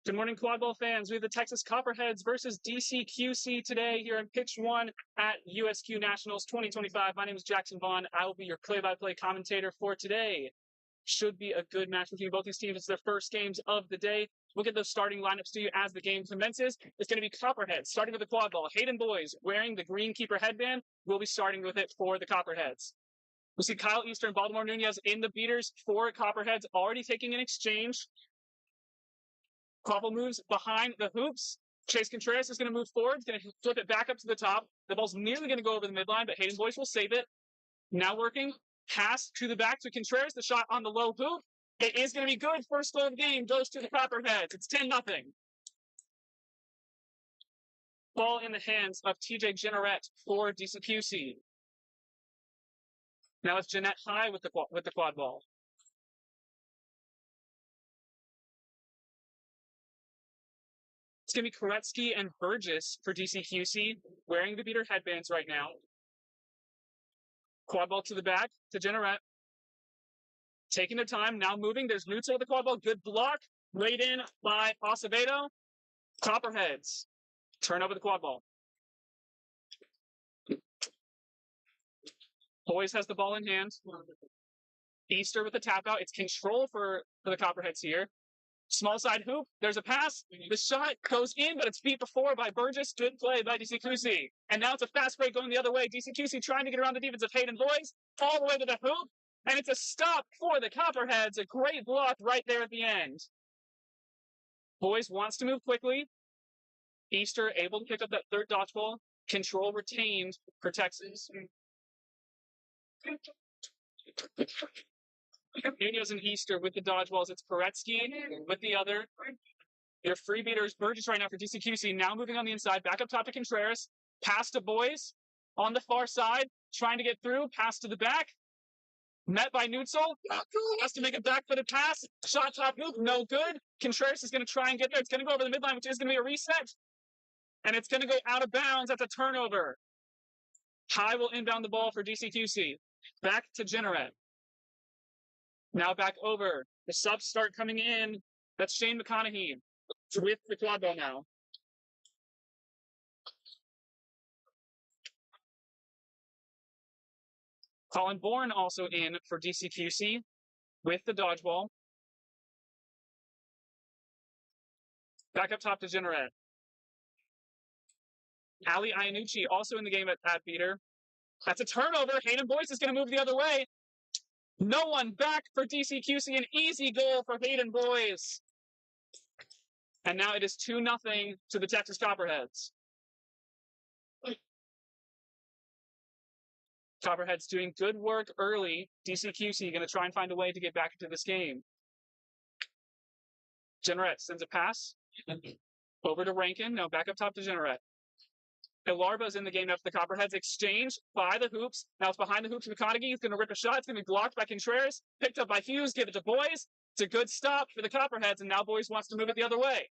Good morning, Quadball fans. We have the Texas Copperheads versus DCQC today here in Pitch 1 at USQ Nationals 2025. My name is Jackson Vaughn. I will be your play-by-play commentator for today. Should be a good match between both these teams. It's their first games of the day. We'll get those starting lineups to you as the game commences. It's going to be Copperheads starting with the Quadball. Hayden Boys wearing the green keeper headband. We'll be starting with it for the Copperheads. We see Kyle Easter and Baltimore Nunez in the beaters for Copperheads, already taking an exchange. Quadball moves behind the hoops. Chase Contreras is going to move forward. He's going to flip it back up to the top. The ball's nearly going to go over the midline, but Hayden Boyce will save it. Now working. Pass to the back to Contreras. The shot on the low hoop. It is going to be good. First goal of the game goes to the Copperheads. It's 10-0. Ball in the hands of TJ Jenneret for DCQC. Now it's Jeanette High with the quad ball. It's going to be Koretsky and Burgess for DCQC, wearing the beater headbands right now. Quad ball to the back to Jenneret. Taking their time, now moving. There's Nutzel with the quad ball. Good block. Laid in by Acevedo. Copperheads. Turn over the quad ball. Boys has the ball in hand. Easter with the tap out. It's control for the Copperheads here. Small side hoop. There's a pass. The shot goes in, but it's beat before by Burgess. Good play by DCQC. And now it's a fast break going the other way. DCQC trying to get around the defense of Hayden Boys. All the way to the hoop. And it's a stop for the Copperheads. A great block right there at the end. Boys wants to move quickly. Easter able to pick up that third dodgeball. Control retained for Texas. Nunez and Easter with the dodgeballs. It's Koretsky with the other. Your free beaters, Burgess right now for DCQC. Now moving on the inside. Back up top to Contreras. Pass to Boys on the far side. Trying to get through. Pass to the back. Met by Nutzel. Has to make a back-footed pass. Shot top hoop. No good. Contreras is going to try and get there. It's going to go over the midline, which is going to be a reset. And it's going to go out of bounds. That's a turnover. High will inbound the ball for DCQC. Back to Jenneret. Now back over. The subs start coming in. That's Shane McConaughey with the quad ball now. Colin Bourne also in for DCQC with the dodgeball. Back up top to Jenneret. Ali Iannucci also in the game at beater. That's a turnover. Hayden Boyce is going to move the other way. No one back for DCQC. An easy goal for Hayden Boyce. And now it is 2-0 to the Texas Copperheads. Copperheads doing good work early. DCQC going to try and find a way to get back into this game. Jenneret sends a pass over to Rankin. Now back up top to Jenneret. Ilarba's in the game after the Copperheads exchange by the hoops. Now it's behind the hoops. McConaughey. He's going to rip a shot. It's going to be blocked by Contreras. Picked up by Hughes. Give it to Boys. It's a good stop for the Copperheads, and now Boys wants to move it the other way.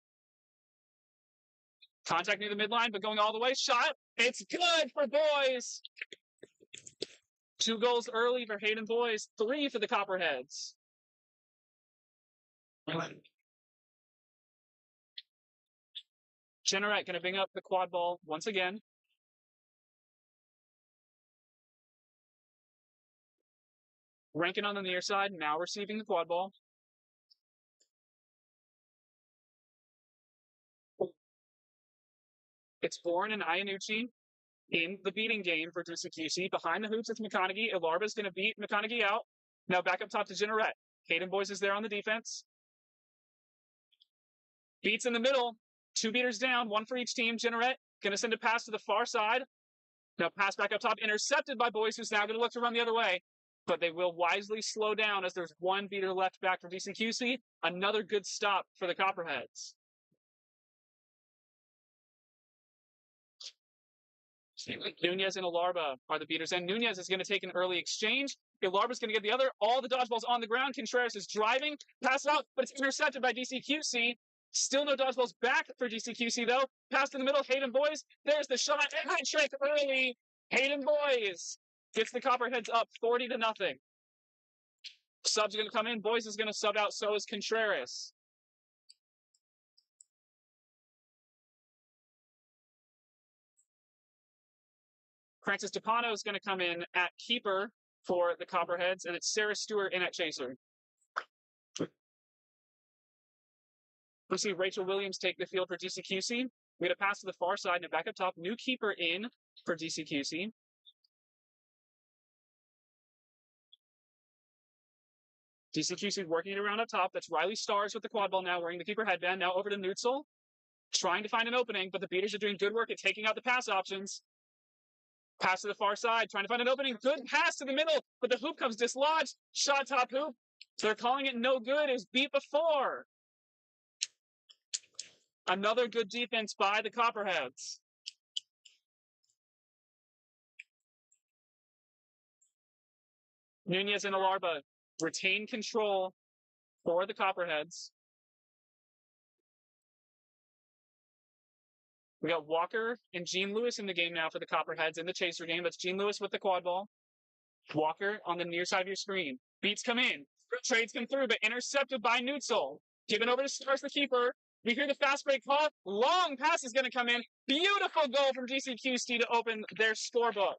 Contact near the midline, but going all the way. Shot. It's good for Boys. 2 goals early for Hayden Boys. 3 for the Copperheads. Jenneret going to bring up the quad ball once again. Rankin on the near side, now receiving the quad ball. It's Bourne and Iannucci in the beating game for DCQC. Behind the hoops, it's McConaughey. Ilarba's going to beat McConaughey out. Now back up top to Jenneret. Hayden Boys is there on the defense. Beats in the middle. 2 beaters down, 1 for each team. Jenneret going to send a pass to the far side. Now pass back up top, intercepted by Boys, who's now going to look to run the other way. But they will wisely slow down as there's 1 beater left back for DCQC. Another good stop for the Copperheads. Nunez and Ilarba are the beaters, and Nunez is going to take an early exchange. Ilarba's going to get the other. All the dodgeballs on the ground. Contreras is driving. Pass it out, but it's intercepted by DCQC. Still no dodgeballs back for DCQC, though. Pass in the middle. Hayden Boys. There's the shot. And hat trick early. Hayden Boys gets the Copperheads up 40-0. Subs are going to come in. Boys is going to sub out. So is Contreras. Francis DePano is going to come in at keeper for the Copperheads, and it's Sarah Stewart in at chaser. We see Rachel Williams take the field for DCQC. We had a pass to the far side and back up top. New keeper in for DCQC. DCQC working it around up top. That's Riley Stars with the quad ball now, wearing the keeper headband. Now over to Neutzel, trying to find an opening, but the beaters are doing good work at taking out the pass options. Pass to the far side, trying to find an opening. Good pass to the middle, but the hoop comes dislodged. Shot top hoop. So they're calling it no good. It was beat before. Another good defense by the Copperheads. Nunez and Alarba retain control for the Copperheads. We got Walker and Gene Lewis in the game now for the Copperheads in the chaser game. That's Gene Lewis with the quad ball. Walker on the near side of your screen. Beats come in. Trades come through, but intercepted by Neutzel. Given over to Stars, the keeper. We hear the fast break call. Long pass is going to come in. Beautiful goal from DCQC to open their scorebook.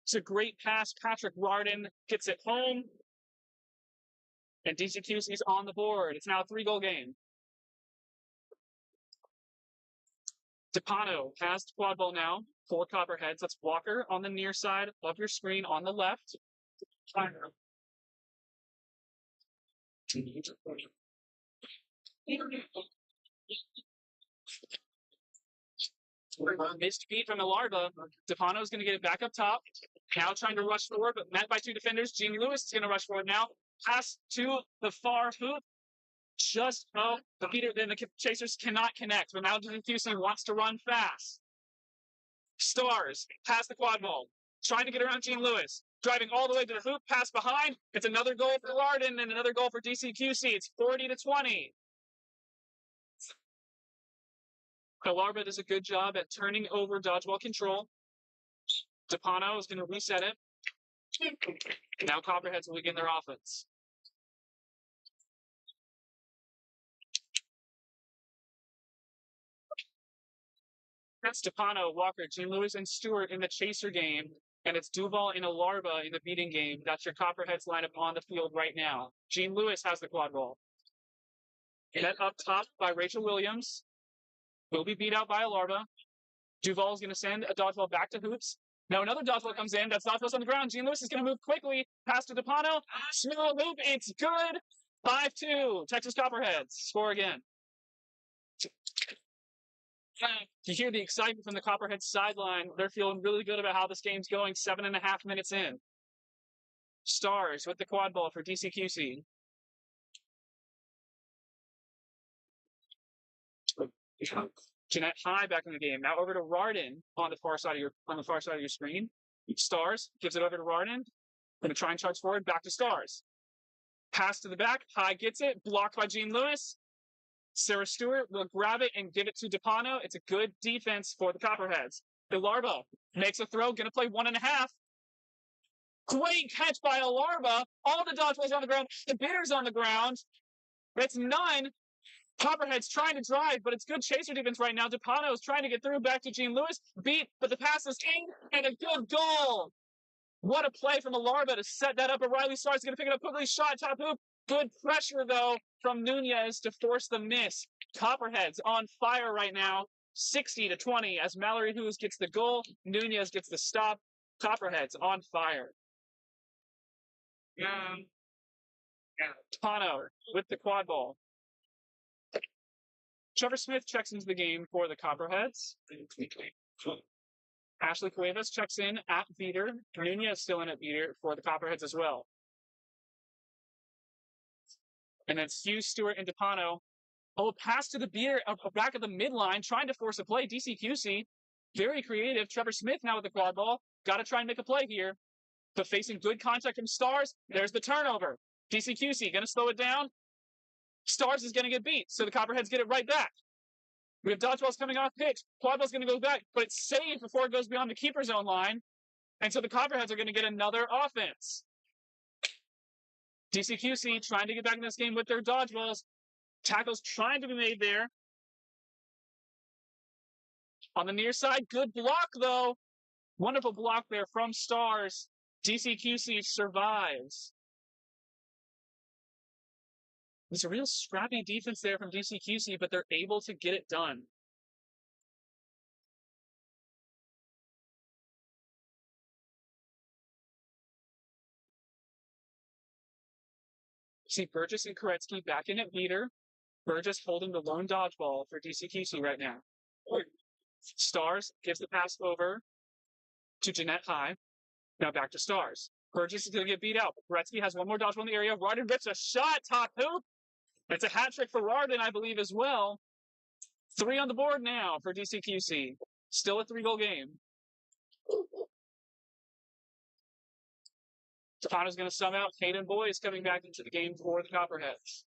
It's a great pass. Patrick Rardin gets it home. And DCQC's on the board. It's now a 3-goal game. DePano has the quad ball now for Copperheads. That's Walker on the near side of your screen on the left. Missed beat from Alarba. DePano is going to get it back up top. Now trying to rush forward, but met by 2 defenders. Gene Lewis is going to rush forward now. Pass to the far hoop. Just the beater, then the chasers cannot connect. But now DCQC wants to run fast. Stars pass the quad ball, trying to get around Gene Lewis, driving all the way to the hoop. Pass behind. It's another goal for Larden and another goal for DCQC. It's 40-20. Alarba does a good job at turning over dodgeball control. DePano is going to reset it. Now Copperheads will begin their offense. That's DePano, Walker, Gene Lewis, and Stewart in the chaser game. And it's Duval and Alarba in the beating game. That's your Copperheads lineup on the field right now. Gene Lewis has the quad ball. Net up top by Rachel Williams. Will be beat out by Alarba. Duval is going to send a dodgeball back to hoops. Now another dodgeball comes in. That's dodgeball on the ground. Gene Lewis is going to move quickly. Pass to DePano. Small hoop. It's good. 5-2. Texas Copperheads score again. You hear the excitement from the Copperheads sideline. They're feeling really good about how this game's going. 7.5 minutes in. Stars with the quad ball for DCQC. Jeanette High back in the game. Now over to Rardin on the far side of your screen. Stars gives it over to Rardin. Going to try and charge forward. Back to Stars. Pass to the back. High gets it. Blocked by Gene Lewis. Sarah Stewart will grab it and give it to DePano. It's a good defense for the Copperheads. Alarba makes a throw. Going to play 1.5. Great catch by Alarba. All the dodgeballs on the ground. The bidders on the ground. That's none. Copperhead's trying to drive, but it's good chaser defense right now. DePano is trying to get through back to Gene Lewis. Beat, but the pass is in, and a good goal. What a play from Alarba to set that up. Riley Star's going to pick it up quickly. Shot, top hoop. Good pressure, though, from Nunez to force the miss. Copperhead's on fire right now. 60-20 as Mallory Hughes gets the goal. Nunez gets the stop. Copperhead's on fire. DePano with the quad ball. Trevor Smith checks into the game for the Copperheads. Ashley Cuevas checks in at beater. Nunez still in at beater for the Copperheads as well. And then Hughes, Stewart, and DePano. Oh, pass to the beater back of the midline, trying to force a play. DCQC, very creative. Trevor Smith now with the quad ball. Got to try and make a play here. But facing good contact from Stars, there's the turnover. DCQC going to slow it down. Stars is going to get beat, so the Copperheads get it right back. We have dodgeballs coming off pitch. Quadball's going to go back, but it's saved before it goes beyond the keeper zone line. And so the Copperheads are going to get another offense. DCQC trying to get back in this game with their dodgeballs. Tackles trying to be made there. On the near side, good block, though. Wonderful block there from Stars. DCQC survives. It's a real scrappy defense there from DCQC, but they're able to get it done. See Burgess and Koretsky back in at leader. Burgess holding the lone dodgeball for DCQC right now. Stars gives the pass over to Jeanette High. Now back to Stars. Burgess is going to get beat out. Koretsky has one more dodgeball in the area. Rarden rips a shot, top hoop. It's a hat trick for Rarden, I believe, as well. 3 on the board now for DCQC. Still a 3-goal game. Stefano's going to sub out. Hayden Boyes coming back into the game for the Copperheads.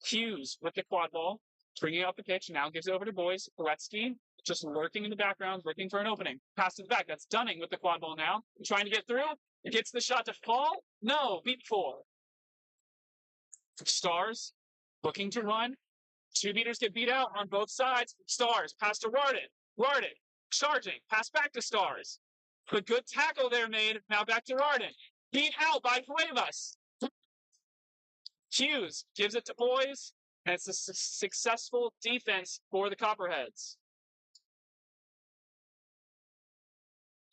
Hughes with the quad ball, bringing up the pitch. Now gives it over to Boyes. Koretsky just lurking in the background, looking for an opening. Pass to the back. That's Dunning with the quad ball now. Trying to get through. Gets the shot to fall. No, beat 4. Stars looking to run. 2 beaters get beat out on both sides. Stars pass to Rarden. Rarden charging. Pass back to Stars. The good tackle there made. Now back to Rarden. Beat out by Cuevas. Hughes gives it to Boyes, and it's a successful defense for the Copperheads.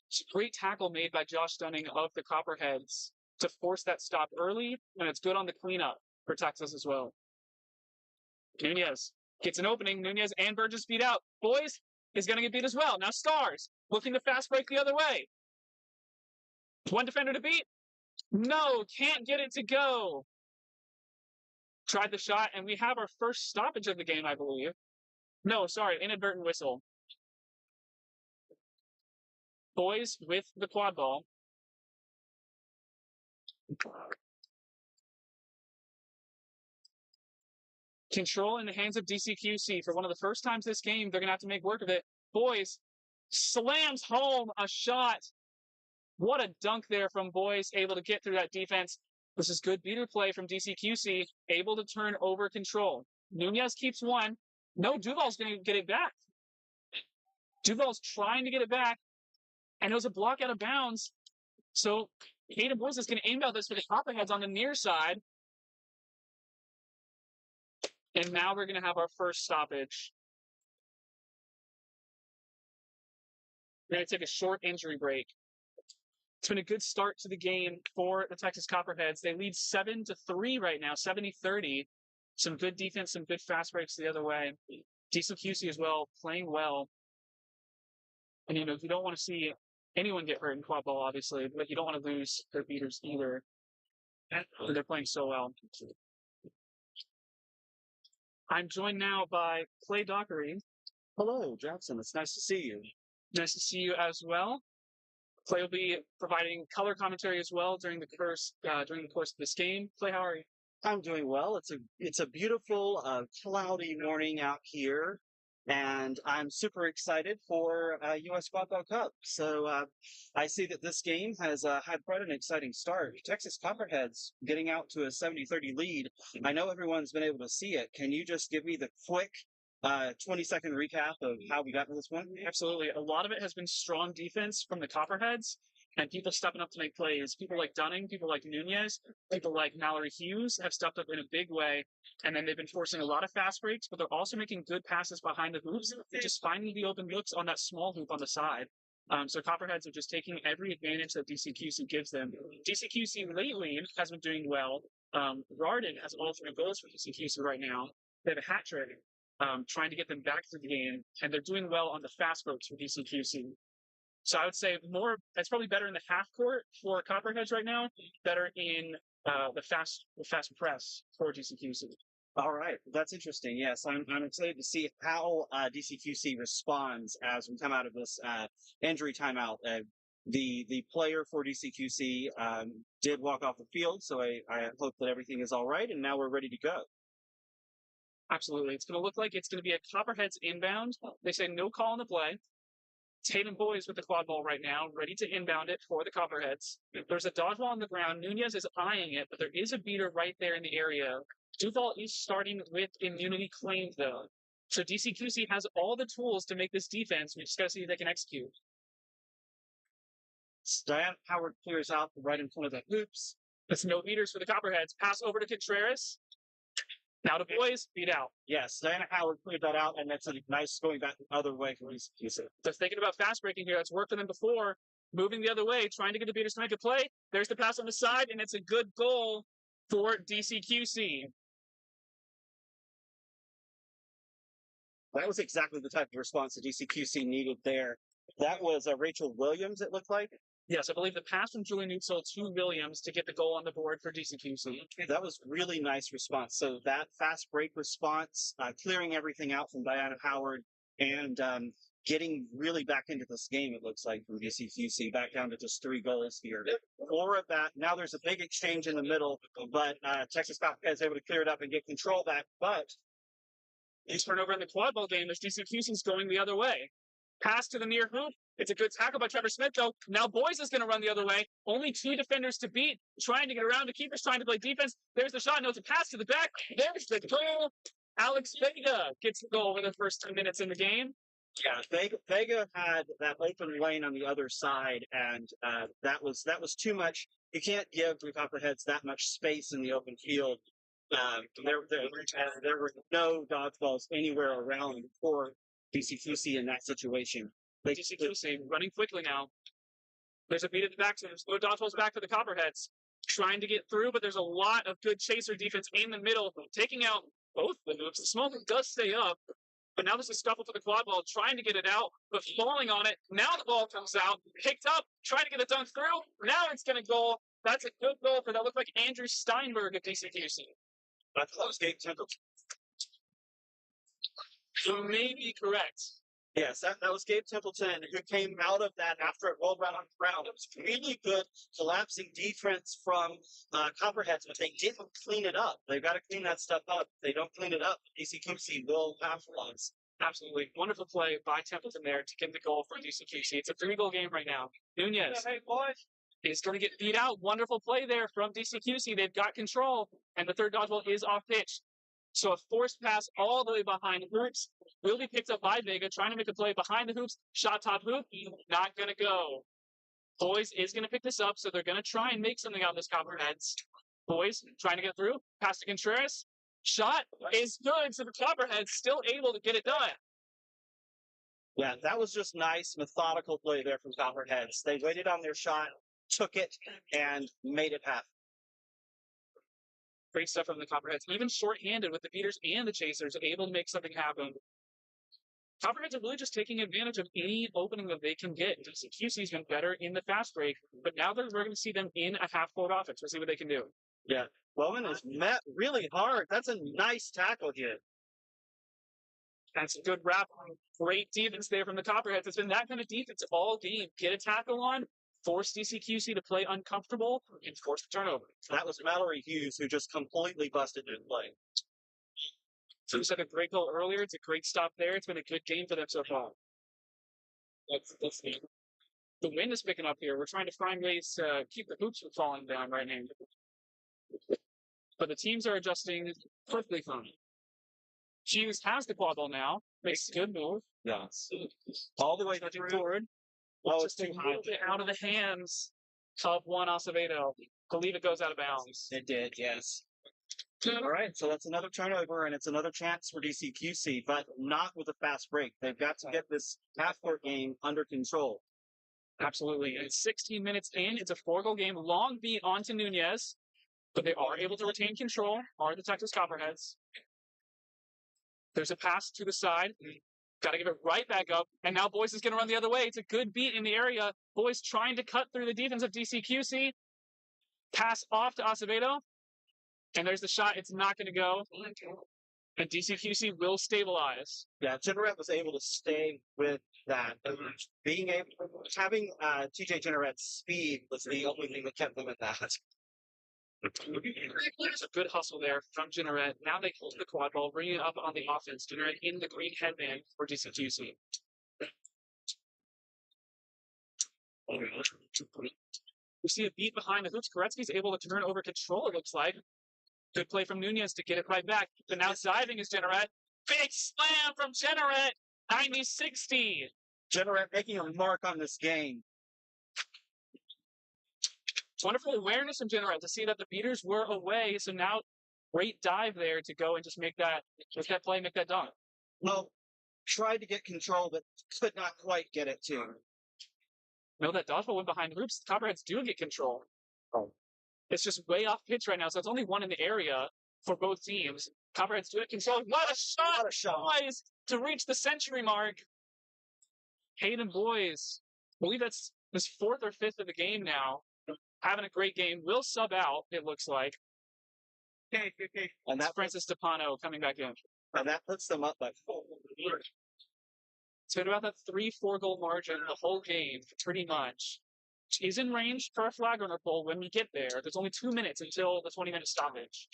It's a great tackle made by Josh Dunning of the Copperheads to force that stop early, and it's good on the cleanup for Texas as well. Nunez gets an opening. Nunez and Burgess beat out. Boyes is going to get beat as well. Now Stars looking to fast break the other way. 1 defender to beat. No, can't get it to go. Tried the shot, and we have our first stoppage of the game, I believe. No, sorry, inadvertent whistle. Boyes with the quad ball. Control in the hands of DCQC. For one of the first times this game, they're going to have to make work of it. Boyes slams home a shot. What a dunk there from Boyes, able to get through that defense. This is good beater play from DCQC, able to turn over control. Nunez keeps 1. No, Duval's going to get it back. Duval's trying to get it back, and it was a block out of bounds. So Hayden Boyes is going to inbound this for the Copperheads on the near side. And now we're going to have our first stoppage. We're going to take a short injury break. It's been a good start to the game for the Texas Copperheads. They lead 7-3 right now, 70-30. Some good defense, some good fast breaks the other way. DCQC as well, playing well. And, you don't want to see anyone get hurt in quad ball, obviously, but you don't want to lose their beaters either. They're playing so well. I'm joined now by Clay Dockery. Hello, Jackson. It's nice to see you. Nice to see you as well. Clay will be providing color commentary as well during the course of this game. Clay, how are you? I'm doing well. It's a beautiful, cloudy morning out here, and I'm super excited for U.S. Quadball Cup. So I see that this game has had quite an exciting start. Texas Copperheads getting out to a 70-30 lead. I know everyone's been able to see it. Can you just give me the quick 20-second recap of how we got to this one? Absolutely. A lot of it has been strong defense from the Copperheads and people stepping up to make plays. People like Dunning, people like Nunez, people like Mallory Hughes have stepped up in a big way. And then they've been forcing a lot of fast breaks, but they're also making good passes behind the hoops. They're just finding the open looks on that small hoop on the side. So Copperheads are just taking every advantage that DCQC gives them. DCQC lately has been doing well. Rarden has all 3 goals for DCQC right now. They have a hat trick. Trying to get them back to the game, and they're doing well on the fast breaks for DCQC. So I would say it's probably better in the half court for Copperheads right now, better in the fast press for DCQC. All right, that's interesting. Yes, I'm excited to see how DCQC responds as we come out of this injury timeout. The player for DCQC did walk off the field, so I hope that everything is all right, and now we're ready to go. Absolutely. It's going to look like it's going to be a Copperheads inbound. They say no call on the play. It's Hayden Boyes with the quad ball right now, ready to inbound it for the Copperheads. There's a dodgeball on the ground. Nunez is eyeing it, but there is a beater right there in the area. Duval is starting with immunity claimed, though. So DCQC has all the tools to make this defense. We just got to see if they can execute. Diana Howard clears out right in front of the hoops. That's no beaters for the Copperheads. Pass over to Contreras. Now to Boys, beat out. Yes, Diana Howard cleared that out, and that's a nice going back the other way for DCQC. They're thinking about fast breaking here. That's worked for them before. Moving the other way, trying to get the beaters to make a play. There's the pass on the side, and it's a good goal for DCQC. That was exactly the type of response that DCQC needed there. That was Rachel Williams, it looked like. Yes, I believe the pass from Julie Neutzel to Williams to get the goal on the board for DCQC. That was really nice response. So that fast break response, clearing everything out from Diana Howard, and getting really back into this game, it looks like, from DCQC, back down to just 3 goals here. 4 of that. Now there's a big exchange in the middle, but Texas Copperheads is able to clear it up and get control back. But a turnover in the Quadball game as DCQC's going the other way. Pass to the near hoop. It's a good tackle by Trevor Smith, though. Now Boys is going to run the other way. Only 2 defenders to beat. Trying to get around. The keeper's trying to play defense. There's the shot. No, it's a pass to the back. There's the goal. Alex Vega gets the goal in the first 2 minutes in the game. Yeah, Vega had that open lane on the other side, and that was too much. You can't give the Copperheads that much space in the open field. There were no dodgeballs anywhere around for DCQC in that situation. DCQC running quickly now. There's a beat at the back, so there's no dodgeballs back for the Copperheads. Trying to get through, but there's a lot of good chaser defense in the middle, taking out both the hoops. The small hoop does stay up, but now there's a scuffle for the Quadball, trying to get it out, but falling on it. Now the ball comes out, picked up, trying to get it done through. Now it's going to go. That's a good goal for that. Looked like Andrew Steinberg at DCQC. I thought it was Gabe Templeton. You may be correct. Yes, that was Gabe Templeton who came out of that after it rolled around on the ground. It was really good collapsing defense from Copperheads, but they didn't clean it up. They've got to clean that stuff up. If they don't clean it up, DCQC will have loss. Absolutely. Wonderful play by Templeton there to get the goal for DCQC. It's a 3-goal game right now. Nunez is going to get beat out. Wonderful play there from DCQC. They've got control, and the third dodgeball is off pitch. So a forced pass all the way behind the hoops will be picked up by Vega, trying to make a play behind the hoops. Shot top hoop, not going to go. Boys is going to pick this up, so they're going to try and make something out of this Copperheads. Boys trying to get through. Pass to Contreras. Shot is good, so the Copperheads still able to get it done. Yeah, that was just nice, methodical play there from Copperheads. They waited on their shot, took it, and made it happen. Great stuff from the Copperheads. Even short-handed with the beaters and the chasers, able to make something happen. Copperheads are really just taking advantage of any opening that they can get. DCQC's been better in the fast break, but now we're going to see them in a half-court offense. We'll see what they can do. Yeah, Bowman is met really hard. That's a nice tackle here. That's a good wrap. Great defense there from the Copperheads. It's been that kind of defense all game. Get a tackle on, force DCQC to play uncomfortable, and force the turnover. That was Mallory Hughes who just completely busted their play. So you said a great goal earlier. It's a great stop there. It's been a good game for them so far. Let's see. The wind is picking up here. We're trying to find ways to keep the hoops from falling down right now. But the teams are adjusting perfectly fine. Hughes has the quad ball now. Makes a good move. Yeah. All the way forward. Oh, it's too high. Out of the hands of Juan Acevedo. Believe it goes out of bounds. It did, yes. All right, so that's another turnover, and it's another chance for DCQC, but not with a fast break. They've got to get this half-court game under control. Absolutely. And 16 minutes in, it's a 4-goal game. Long beat onto Nunez, but they are able to retain control, are the Texas Copperheads. There's a pass to the side. Got to give it right back up. And now Boyce is going to run the other way. It's a good beat in the area. Boyce trying to cut through the defense of DCQC. Pass off to Acevedo. And there's the shot. It's not going to go. And DCQC will stabilize. Yeah, Jennerette was able to stay with that. Having TJ Jennerette's speed was the only thing that kept them in that. There's a good hustle there from Jennerette. Now they hold the quad ball, bringing it up on the offense. Jennerette in the green headband for DCQC. We see a beat behind the hoops. Koretsky's able to turn over control, it looks like. Good play from Nunez to get it right back. But now diving is Jennerette. Big slam from Generette, 90-60. Generette making a mark on this game. Wonderful awareness from Generette to see that the beaters were away. So now, great dive there to go and just make that play, make that dunk. Well, tried to get control, but could not quite get it to him. No, that dodgeball went behind the hoops. The Copperheads do get control. Oh. It's just way off pitch right now, so it's only one in the area for both teams. Copperheads do get control. What a shot! What a shot! Boys, to reach the century mark. Hayden boys, I believe that's his fourth or fifth of the game now. Having a great game. Will sub out, it looks like. Okay. And That's Francis DePano coming back in. And that puts them up by 4. So at about that 3-4 goal margin the whole game, pretty much. Is in range for a flag runner pull when we get there. There's only 2 minutes until the 20-minute stoppage.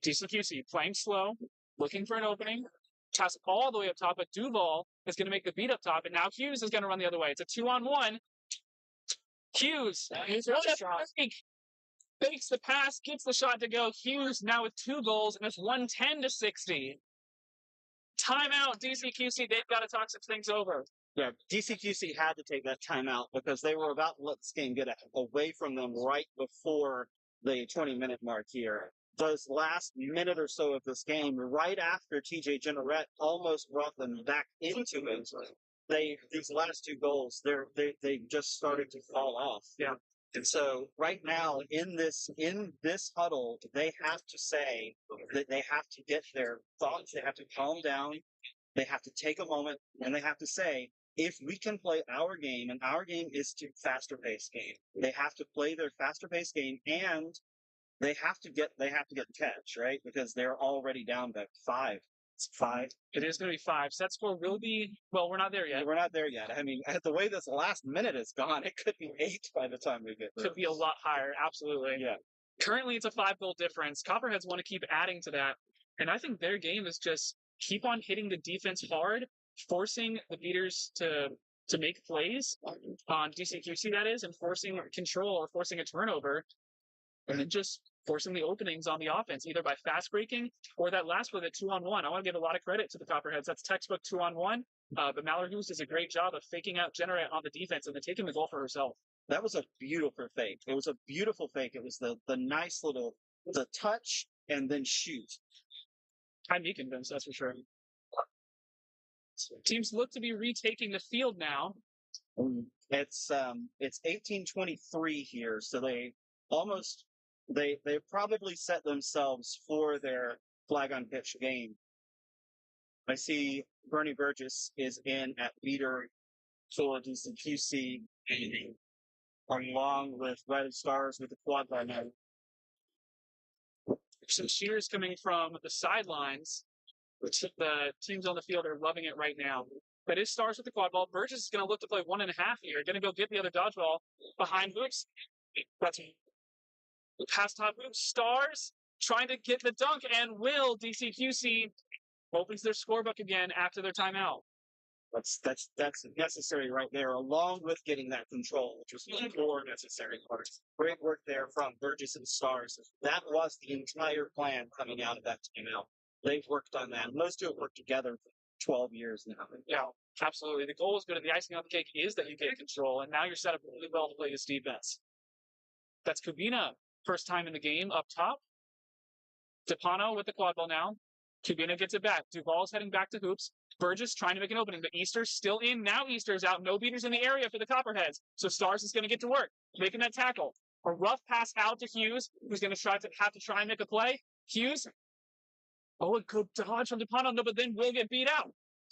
DCQC playing slow, looking for an opening. Pass all the way up top, but Duval is going to make the beat up top, and now Hughes is going to run the other way. It's a 2-on-1. Hughes, fakes the pass, gets the shot to go. Hughes now with 2 goals, and it's 110-60. Timeout, DCQC. They've got to talk some things over. Yeah, DCQC had to take that timeout because they were about to let this game get away from them right before the 20-minute mark here. Those last minute or so of this game, right after TJ Generette almost brought them back into it, these last 2 goals, they just started to fall off. Yeah. And so right now in this huddle, they have to say that they have to get their thoughts, they have to calm down, they have to take a moment, and they have to say, if we can play our game, and our game is to faster paced game, they have to play their faster paced game, and they have to get catch, right? Because they're already down by 5. It's 5. It is going to be 5. Set score will be, well, we're not there yet. We're not there yet. I mean, the way this last minute is gone, it could be 8 by the time we get there. Could be a lot higher, absolutely. Yeah. Currently, it's a 5-goal difference. Copperheads want to keep adding to that. And I think their game is just keep on hitting the defense hard, forcing the beaters to make plays on DCQC, that is, and forcing control or forcing a turnover. And then just forcing the openings on the offense, either by fast breaking or that last play, the 2-on-1. I want to give a lot of credit to the Copperheads. That's textbook 2-on-1. But Mallory Hughes does a great job of faking out Generette on the defense and then taking the goal for herself. That was a beautiful fake. It was a beautiful fake. It was the nice little, the touch and then shoot. I'm me convinced, that's for sure. Teams look to be retaking the field now. It's 18:23 here, so they probably set themselves for their flag on pitch game. I see Bernie Burgess is in at beater for DCQC, along with Red Stars with the Quadball now. Some cheers coming from the sidelines. The teams on the field are loving it right now. But it starts with the Quadball. Burgess is going to look to play 1.5 here. Going to go get the other dodgeball behind hoops. That's past top hoops. Stars trying to get the dunk, and will DCQC opens their scorebook again after their timeout. That's necessary right there, along with getting that control, which was the core necessary part. Great work there from Burgess and Stars. That was the entire plan coming out of that timeout. They've worked on that. And those two have worked together for 12 years now. Yeah, absolutely. The goal is good. The icing on the cake is that you get control, and now you're set up really well to play this defense. That's Kubina, first time in the game up top. DePano with the quad ball now. Kubina gets it back. Duval's heading back to hoops. Burgess trying to make an opening, but Easter's still in. Now Easter's out. No beaters in the area for the Copperheads. So Stars is going to get to work, making that tackle. A rough pass out to Hughes, who's going to have to try and make a play. Hughes. Oh, a good dodge from DePano, no, but then will get beat out.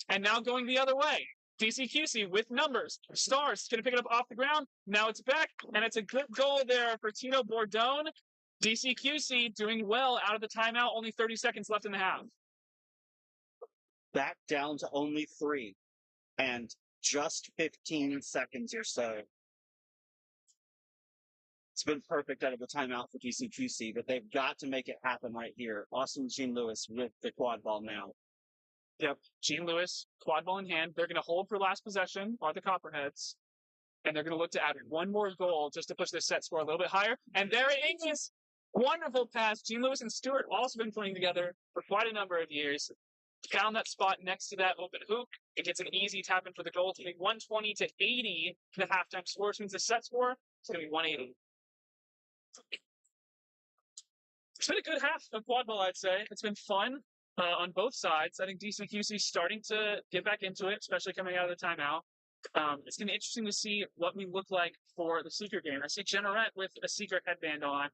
And now going the other way. DCQC with numbers. Stars going to pick it up off the ground. Now it's back, and it's a good goal there for Tino Bordone. DCQC doing well out of the timeout. Only 30 seconds left in the half. Back down to only 3 and just 15 seconds or so. It's been perfect out of the timeout for DCQC, but they've got to make it happen right here. Austin Jean Lewis with the quad ball now. Yep, Jean Lewis, quad ball in hand. They're going to hold for last possession, are the Copperheads. And they're going to look to add one more goal just to push their set score a little bit higher. And there it is. Wonderful pass. Gene Lewis and Stewart also been playing together for quite a number of years. Found that spot next to that open hoop. It gets an easy tap in for the goal to make 120 to 80 the halftime score, which means the set score is going to be 180. It's been a good half of Quadball, I'd say. It's been fun on both sides. I think DCQC is starting to get back into it, especially coming out of the timeout. It's going to be interesting to see what we look like for the Seeker game. I see Generette with a Seeker headband on.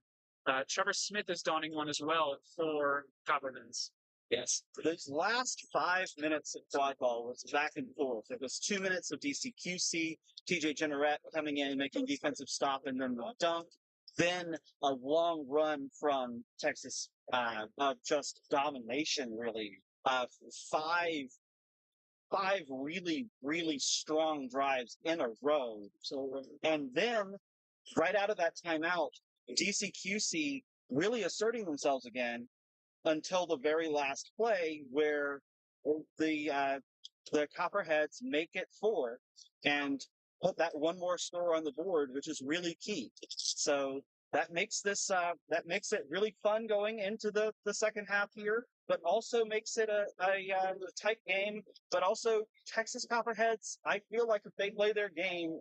Trevor Smith is donning one as well for Copperheads. Yes. Those last 5 minutes of Quadball was back and forth. It was 2 minutes of DCQC, TJ Generette coming in, making defensive stop, and then the dunk. Then a long run from Texas of just domination, really. Five really, really strong drives in a row. And then, right out of that timeout, DCQC really asserting themselves again until the very last play where the Copperheads make it 4 and put that one more score on the board, which is really key. So that makes it really fun going into the second half here, but also makes it a tight game. But also Texas Copperheads, I feel like if they play their game,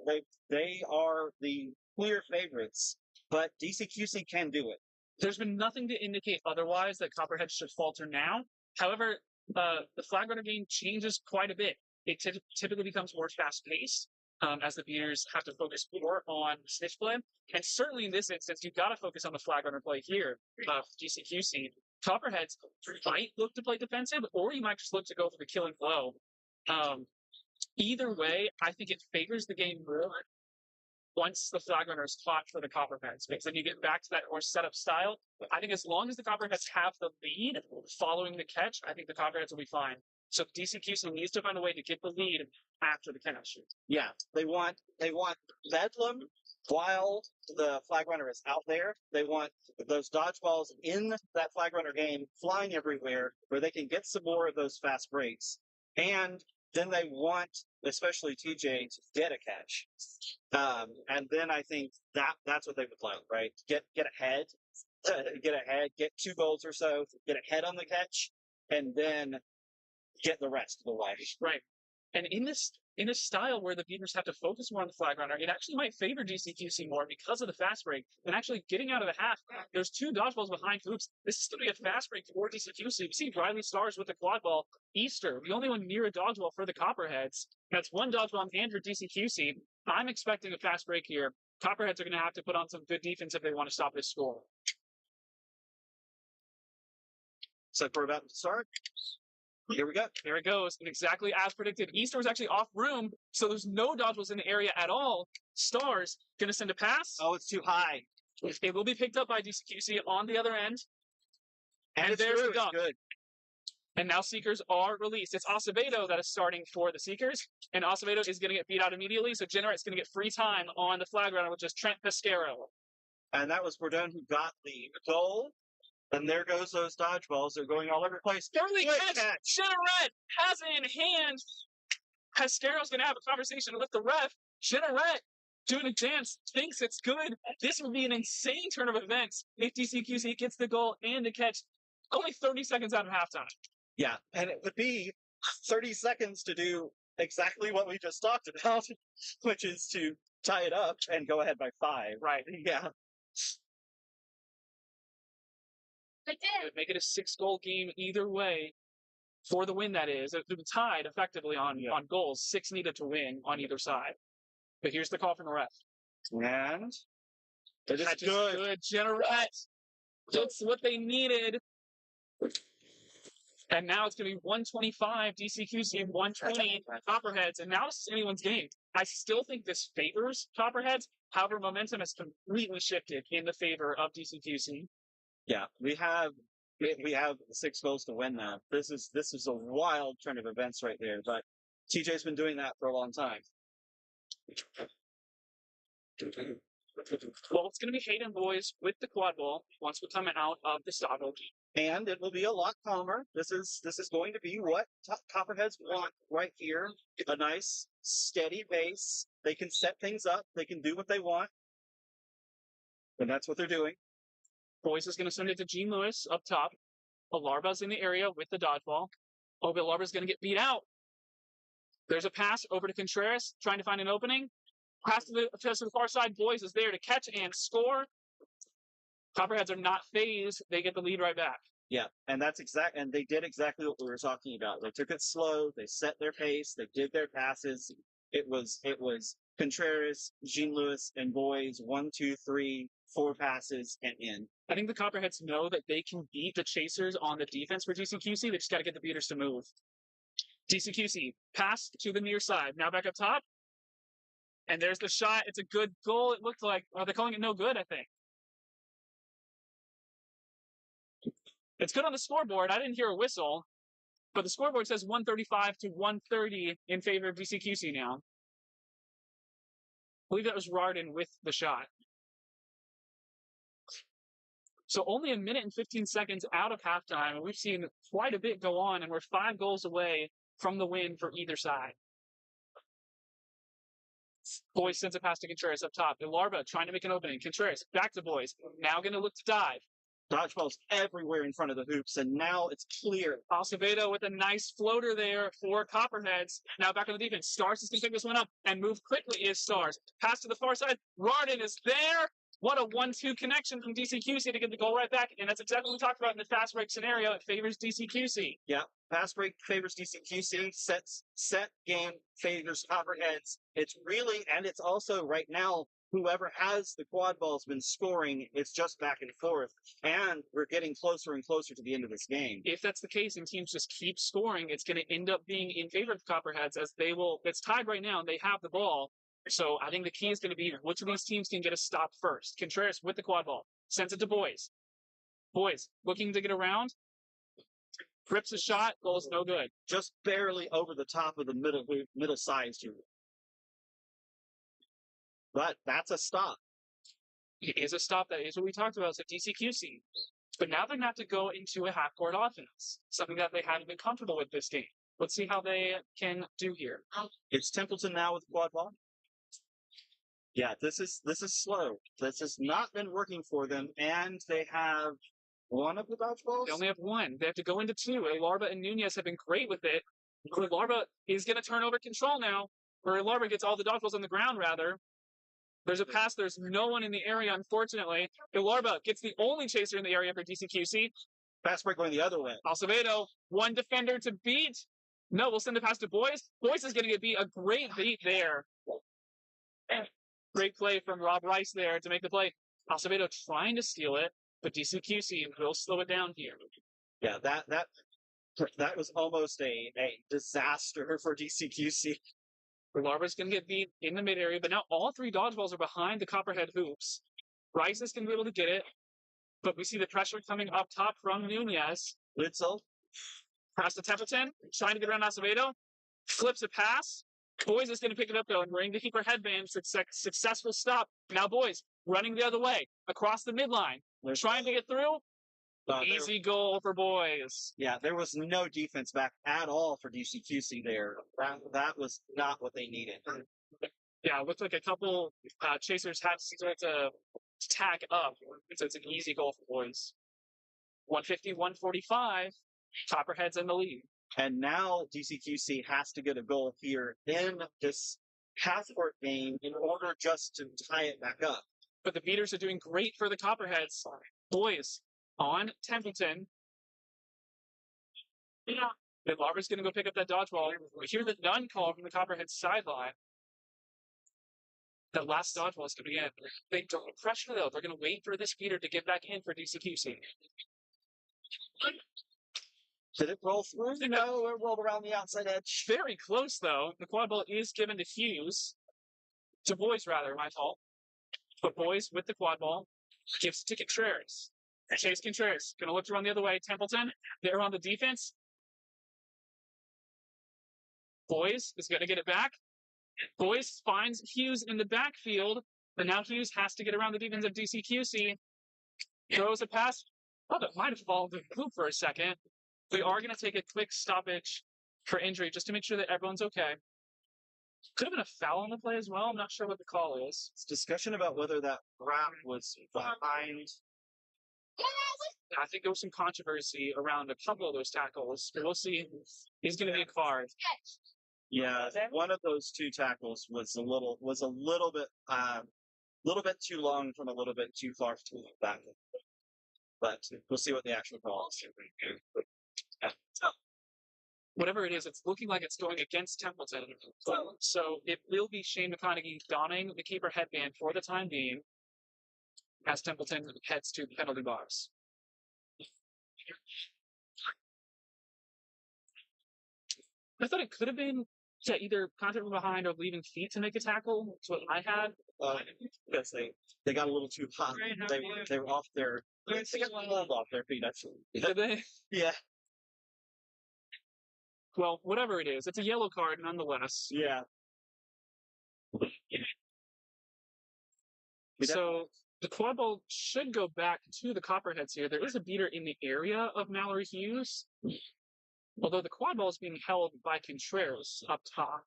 they are the clear favorites. But DCQC can do it. There's been nothing to indicate otherwise that Copperheads should falter now. However, the flag runner game changes quite a bit. It typically becomes more fast-paced as the beaters have to focus more on snitch play. And certainly in this instance, you've got to focus on the flag runner play here, DCQC. Copperheads might look to play defensive, or you might just look to go for the killing blow. Either way, I think it favors the game more once the flag runner is caught for the Copperheads, because then you get back to that more setup style. I think as long as the Copperheads have the lead following the catch, I think the Copperheads will be fine. So DCQC needs to find a way to get the lead after the catch. Yeah, they want bedlam while the flag runner is out there. They want those dodgeballs in that flag runner game flying everywhere where they can get some more of those fast breaks. And then they want, especially TJ, to get a catch. And then I think that's what they would like, right? Get ahead, get 2 goals or so, get ahead on the catch, and then get the rest of the way. Right. And in a style where the beaters have to focus more on the flag runner, it actually might favor DCQC more because of the fast break than actually getting out of the half. There's 2 dodgeballs behind hoops. This is going to be a fast break for DCQC. We see Riley Stars with the quad ball. Easter, the only one near a dodgeball for the Copperheads. That's 1 dodgeball in hand for DCQC. I'm expecting a fast break here. Copperheads are going to have to put on some good defense if they want to stop this score. So we're about to start. Here we go. There it goes. And exactly as predicted, Easter was actually off room, so there's no dodgeballs in the area at all. Stars going to send a pass. Oh, it's too high. It will be picked up by DCQC on the other end. And there's the dunk. Good. And now Seekers are released. It's Acevedo that is starting for the Seekers, and Acevedo is going to get beat out immediately, so Generet's going to get free time on the flag runner, which is Trent Pescaro. And that was Bourdon who got the goal. And there goes those dodgeballs. They're going all over the place. Early catch! Generette has it in hand. Pescaro's going to have a conversation with the ref. Generette, doing a dance, thinks it's good. This would be an insane turn of events if DCQC gets the goal and the catch only 30 seconds out of halftime. Yeah, and it would be 30 seconds to do exactly what we just talked about, which is to tie it up and go ahead by 5. Right. Yeah. It would make it a 6-goal game either way for the win, that is. It would be tied effectively on goals. 6 needed to win on either side. But here's the call from the ref. And it is good. Generette. That's what they needed. And now it's going to be 125 DCQC and 120 Copperheads. And now this is anyone's game. I still think this favors Copperheads. However, momentum has completely shifted in the favor of DCQC. Yeah, we have 6 goals to win now. This is a wild turn of events right there. But TJ's been doing that for a long time. Well, it's going to be Hayden boys with the quad ball once we come out of the stopper. And it will be a lot calmer. This is going to be what Copperheads want right here. A nice, steady base. They can set things up. They can do what they want. And that's what they're doing. Boys is going to send it to Gene Lewis up top. Alarba's in the area with the dodgeball. Oh, but Alarba's going to get beat out. There's a pass over to Contreras, trying to find an opening. Pass to the far side. Boys is there to catch and score. Copperheads are not phased. They get the lead right back. Yeah, and and they did exactly what we were talking about. They took it slow. They set their pace. They did their passes. It was Contreras, Jean Lewis, and Boys 1, 2, 3, 4 passes and in. I think the Copperheads know that they can beat the chasers on the defense for DCQC. They just got to get the beaters to move. DCQC pass to the near side. Now back up top. And there's the shot. It's a good goal. It looked like. Are they calling it no good? I think. It's good on the scoreboard. I didn't hear a whistle, but the scoreboard says 135 to 130 in favor of DCQC now. I believe that was Rardin with the shot. So only a minute and 15 seconds out of halftime, and we've seen quite a bit go on, and we're 5 goals away from the win for either side. Boys sends a pass to Contreras up top. Ilarba trying to make an opening. Contreras back to Boys. Now going to look to dive. Dodgeball's everywhere in front of the hoops, and now it's clear. Acevedo with a nice floater there for Copperheads. Now back on the defense. Stars is going to pick this one up and move quickly is Stars. Pass to the far side. Rardin is there. What a 1-2 connection from DCQC to get the goal right back. And that's exactly what we talked about in the fast break scenario. It favors DCQC. Yeah, fast break favors DCQC. Set game favors Copperheads. It's really, and it's also right now, whoever has the quad ball's been scoring. It's just back and forth. And we're getting closer and closer to the end of this game. If that's the case and teams just keep scoring, it's going to end up being in favor of the Copperheads as they will. It's tied right now and they have the ball. So I think the key is going to be which of these teams can get a stop first. Contreras with the quad ball. Sends it to Boys. Boys looking to get around. Rips a shot. Goal's no good. Just barely over the top of the middle sized unit. But that's a stop. It is a stop. That is what we talked about. So DCQC. But now they're going to have to go into a half-court offense. Something that they haven't been comfortable with this game. Let's see how they can do here. It's Templeton now with quad ball. Yeah, this is slow. This has not been working for them, and they have one of the dodgeballs? They only have one. They have to go into 2. Ilarba and Nunez have been great with it. Ilarba is going to turn over control now, or Ilarba gets all the dodgeballs on the ground, rather. There's a pass. There's no one in the area, unfortunately. Ilarba gets the only chaser in the area for DCQC. Fast break going the other way. Acevedo, one defender to beat. No, we'll send the pass to Boys. Boys is going to get beat. A great beat there. Great play from Rob Rice there to make the play. Acevedo trying to steal it, but DCQC will slow it down here. Yeah, that was almost a disaster for DCQC. Ilarba's going to get beat in the mid area, but now all 3 dodgeballs are behind the Copperhead hoops. Rice is going to be able to get it, but we see the pressure coming up top from Nunez. Litzel. Pass to Templeton, trying to get around Acevedo. Flips a pass. Boys is going to pick it up, though, and we're going to keep our headbands. Successful stop. Now Boys running the other way, across the midline. They're trying to get through. Easy goal for Boys. Yeah, there was no defense back at all for DCQC there. That was not what they needed. Yeah, it looked like a couple chasers had to start to tag up. So it's an easy goal for Boys. 150-145. Copperheads in the lead. And now DCQC has to get a goal here in this half-court game in order just to tie it back up. But the beaters are doing great for the Copperheads. Boys on Templeton. Yeah. Ilarba's going to go pick up that dodgeball. We hear the none call from the Copperhead sideline. That last dodgeball is going to be in. They don't pressure, though. They're going to wait for this beater to get back in for DCQC. Did it roll through? No, it rolled around the outside edge. Very close, though. The quad ball is given to Hughes. To Boys, rather, my fault. But Boys with the quad ball gives it to Contreras. Chase Contreras. Going to look to run the other way. Templeton, they're on the defense. Boys is going to get it back. Boys finds Hughes in the backfield. But now Hughes has to get around the defense of DCQC. Throws a pass. Oh, that might have fallen through the hoop for a second. We are going to take a quick stoppage for injury just to make sure that everyone's okay. Could have been a foul on the play as well. I'm not sure what the call is. It's discussion about whether that wrap was behind I think there was some controversy around a couple of those tackles. We'll see. He's going to be a card. Yeah, one of those two tackles was a little bit too long from a little bit too far to the back. But we'll see what the actual call is. Whatever it is, it's looking like it's going against Templeton. So it will be Shane McConaughey donning the keeper headband for the time being as Templeton heads to the penalty box. I thought it could have been either contact from behind or leaving feet to make a tackle. That's what I had. Because they got a little too hot. They were off their. They got a little off their feet, actually. Did they? Yeah. Well, whatever it is, it's a yellow card nonetheless. Yeah. So the Quadball should go back to the Copperheads here. There is a beater in the area of Mallory Hughes, although the Quadball is being held by Contreras up top.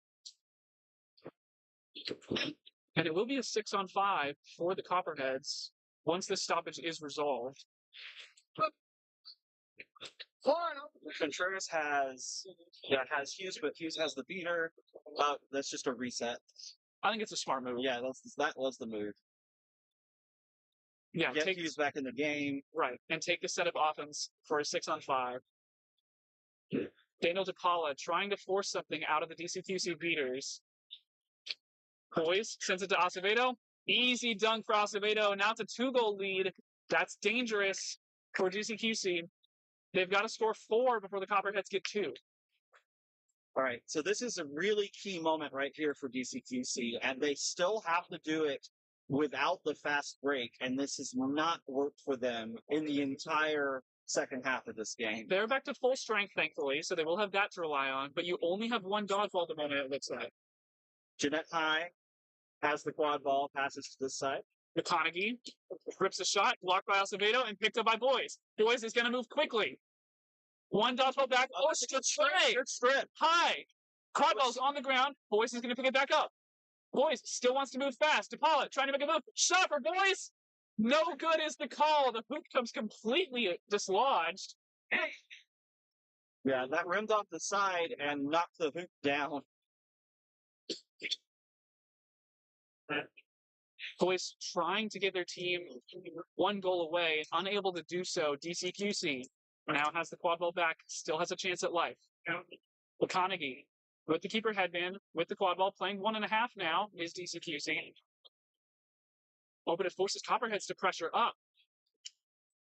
And it will be a 6-on-5 for the Copperheads once this stoppage is resolved. Contreras has Hughes, but Hughes has the beater. That's just a reset. I think it's a smart move. Yeah, that was the move. Yeah, take Hughes back in the game. Right, and take the set of offense for a 6-on-5. Daniel DePaula trying to force something out of the DCQC beaters. Boys sends it to Acevedo. Easy dunk for Acevedo. Now it's a 2-goal lead. That's dangerous for DCQC. They've got to score 4 before the Copperheads get 2. All right, so this is a really key moment right here for DCQC, and they still have to do it without the fast break, and this has not worked for them in the entire second half of this game. They're back to full strength, thankfully, so they will have that to rely on, but you only have one dodgeball at the moment, it looks like. Jeanette High has the quad ball, passes to this side. McConaughey rips a shot, blocked by Acevedo, and picked up by Boys. Boys is going to move quickly. One dodgeball back. Oh, good strip. High. Quadball's on the ground. Boys is going to pick it back up. Boys still wants to move fast. DePaula trying to make a move. Shot for Boys. No good is the call. The hoop comes completely dislodged. Yeah, that rimmed off the side and knocked the hoop down. Boys trying to get their team 1 goal away, unable to do so. DCQC now has the quad ball back, still has a chance at life. McConaughey with the keeper headband, with the quad ball, playing 1.5 now is DCQC. Oh, but it forces Copperheads to pressure up.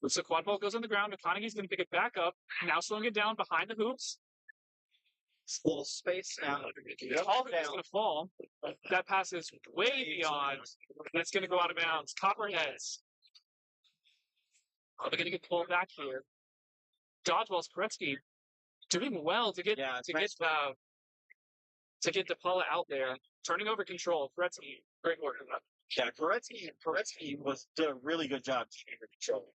So quad ball goes on the ground. McConaughey's going to pick it back up, now slowing it down behind the hoops. A little space now. All is going to fall. That pass is way beyond. And it's going to go out of bounds. Copperheads. Oh, they're going to get pulled back here. Dodgeball's Koretsky doing well to get DePaula out there, turning over control. Koretsky, great work. Yeah, Koretsky did a really good job taking control.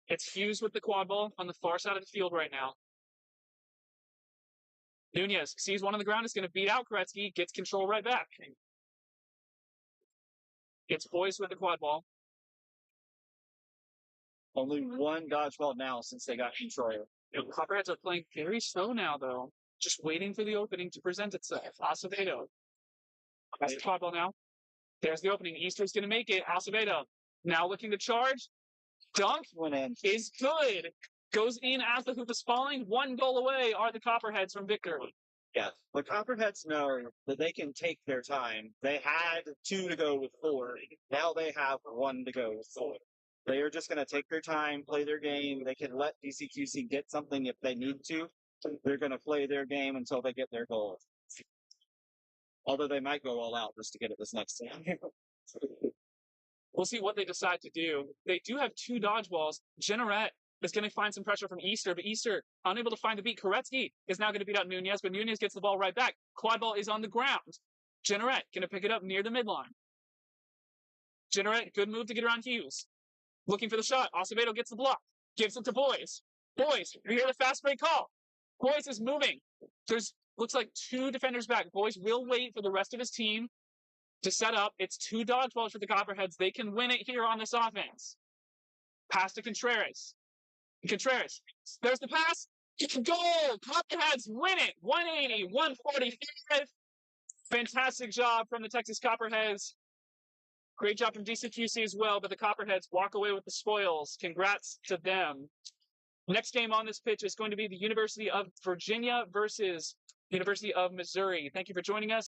It's Hughes with the quad ball on the far side of the field right now. Nunez sees one on the ground, is going to beat out Koretsky, gets control right back. It's Boys with the quad ball. Only one dodgeball now since they got control. Copperheads are playing very slow now, though. Just waiting for the opening to present itself. Acevedo. That's the quad ball now. There's the opening. Easter's going to make it. Acevedo now looking to charge. Dunk is good. Goes in as the hoop is falling. 1 goal away are the Copperheads from victory. Yeah, the Copperheads know that they can take their time. They had 2 to go with 4. Now they have 1 to go with 4. They are just going to take their time, play their game. They can let DCQC get something if they need to. They're going to play their game until they get their goal. Although they might go all out just to get it this next time. We'll see what they decide to do. They do have 2 dodgeballs. Generette is going to find some pressure from Easter, but Easter unable to find the beat. Koretsky is now going to beat out Nunez, but Nunez gets the ball right back. Quad ball is on the ground. Generette going to pick it up near the midline. Generette, good move to get around Hughes. Looking for the shot. Acevedo gets the block. Gives it to Boys. Boys, we hear the fast break call. Boys is moving. Looks like 2 defenders back. Boys will wait for the rest of his team to set up. It's 2 dodgeballs for the Copperheads. They can win it here on this offense. Pass to Contreras. Contreras. There's the pass. Goal! Copperheads win it. 180-145. Fantastic job from the Texas Copperheads. Great job from DCQC as well, but the Copperheads walk away with the spoils. Congrats to them. Next game on this pitch is going to be the University of Virginia versus University of Missouri. Thank you for joining us.